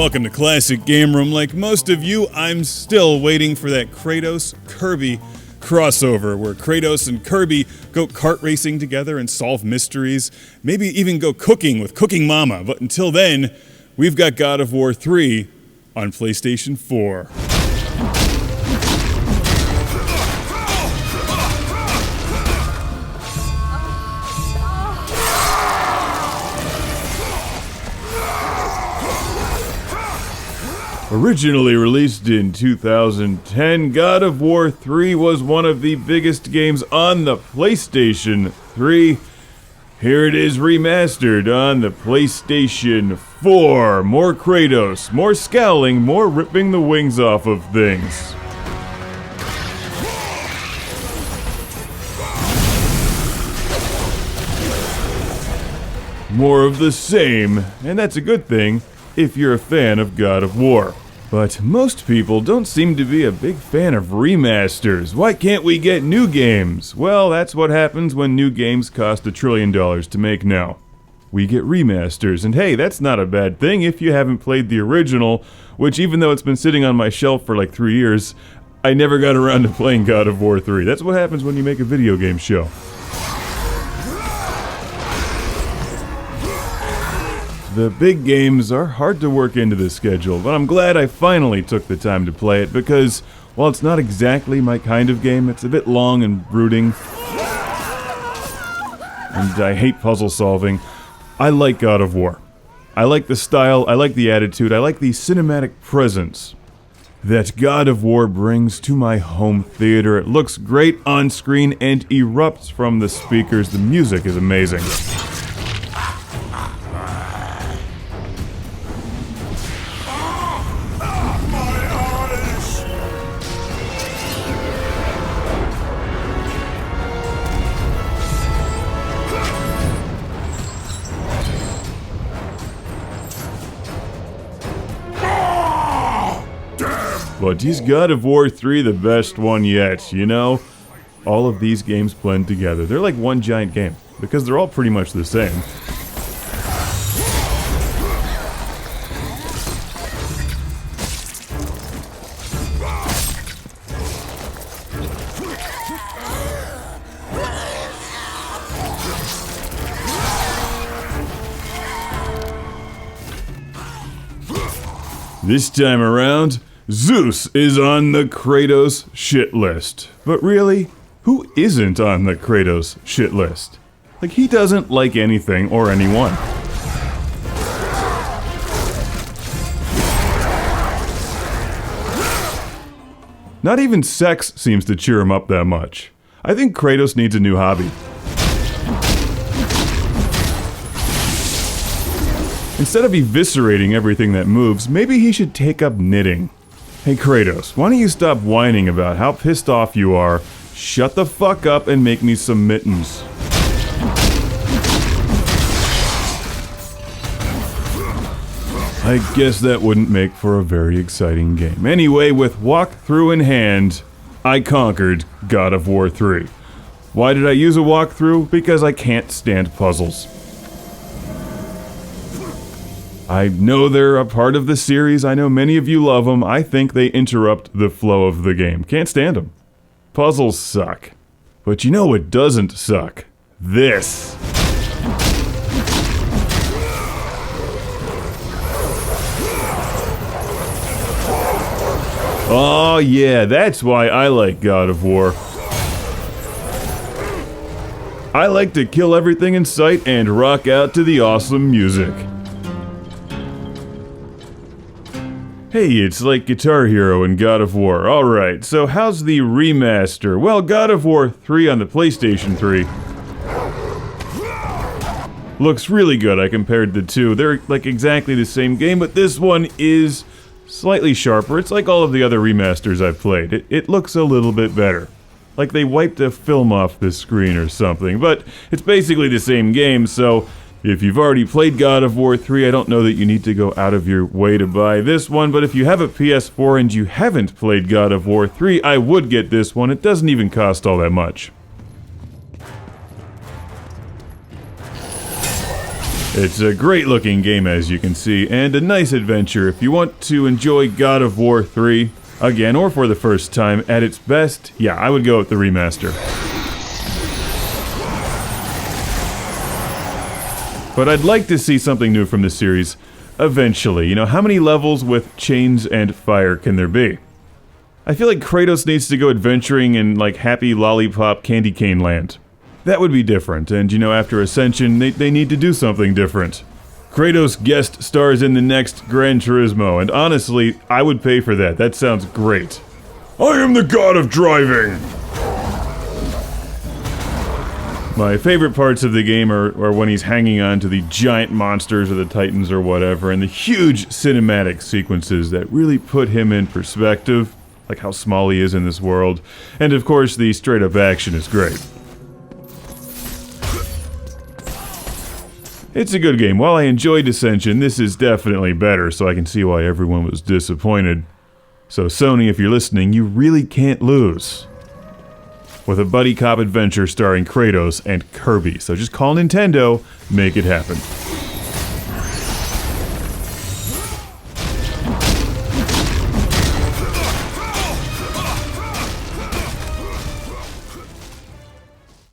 Welcome to Classic Game Room. Like most of you, I'm still waiting for that Kratos-Kirby crossover where Kratos and Kirby go kart racing together and solve mysteries, maybe even go cooking with Cooking Mama. But until then, we've got God of War 3 on PlayStation 4. Originally released in 2010, God of War 3 was one of the biggest games on the PlayStation 3. Here it is remastered on the PlayStation 4. More Kratos, more scowling, more ripping the wings off of things. More of the same, and that's a good thing if you're a fan of God of War. But most people don't seem to be a big fan of remasters. Why can't we get new games? Well, that's what happens when new games cost $1 trillion to make now. We get remasters, and hey, that's not a bad thing if you haven't played the original, which even though it's been sitting on my shelf for like 3 years, I never got around to playing God of War 3. That's what happens when you make a video game show. The big games are hard to work into the schedule, but I'm glad I finally took the time to play it because, while it's not exactly my kind of game, it's a bit long and brooding, and I hate puzzle solving. I like God of War. I like the style, I like the attitude, I like the cinematic presence that God of War brings to my home theater. It looks great on screen and erupts from the speakers. The music is amazing. But is God of War 3 the best one yet? You know, all of these games blend together. They're like one giant game, because they're all pretty much the same. This time around, Zeus is on the Kratos shit list. But really, who isn't on the Kratos shit list? Like, he doesn't like anything or anyone. Not even sex seems to cheer him up that much. I think Kratos needs a new hobby. Instead of eviscerating everything that moves, maybe he should take up knitting. Hey Kratos, why don't you stop whining about how pissed off you are, shut the fuck up and make me some mittens. I guess that wouldn't make for a very exciting game. Anyway, with walkthrough in hand, I conquered God of War 3. Why did I use a walkthrough? Because I can't stand puzzles. I know they're a part of the series, I know many of you love them, I think they interrupt the flow of the game. Can't stand them. Puzzles suck. But you know what doesn't suck? This. Oh yeah, that's why I like God of War. I like to kill everything in sight and rock out to the awesome music. Hey, it's like Guitar Hero in God of War. Alright, so how's the remaster? Well, God of War 3 on the PlayStation 3 looks really good. I compared the two. They're like exactly the same game, but this one is slightly sharper. It's like all of the other remasters I've played. It looks a little bit better. Like they wiped a film off the screen or something, but it's basically the same game, so if you've already played God of War 3, I don't know that you need to go out of your way to buy this one, but if you have a PS4 and you haven't played God of War 3, I would get this one. It doesn't even cost all that much. It's a great looking game, as you can see, and a nice adventure if you want to enjoy God of War 3 again or for the first time at its best. Yeah, I would go with the remaster. But I'd like to see something new from this series eventually. You know, how many levels with chains and fire can there be? I feel like Kratos needs to go adventuring in, like, Happy Lollipop Candy Cane Land. That would be different, and you know, after Ascension, they need to do something different. Kratos guest stars in the next Gran Turismo, and honestly, I would pay for that. That sounds great. I am the god of driving! My favorite parts of the game are when he's hanging on to the giant monsters or the titans or whatever, and the huge cinematic sequences that really put him in perspective, like how small he is in this world, and of course the straight-up action is great. It's a good game. While I enjoyed Ascension, this is definitely better, so I can see why everyone was disappointed. So Sony, if you're listening, you really can't lose with a buddy cop adventure starring Kratos and Kirby. So just call Nintendo, make it happen.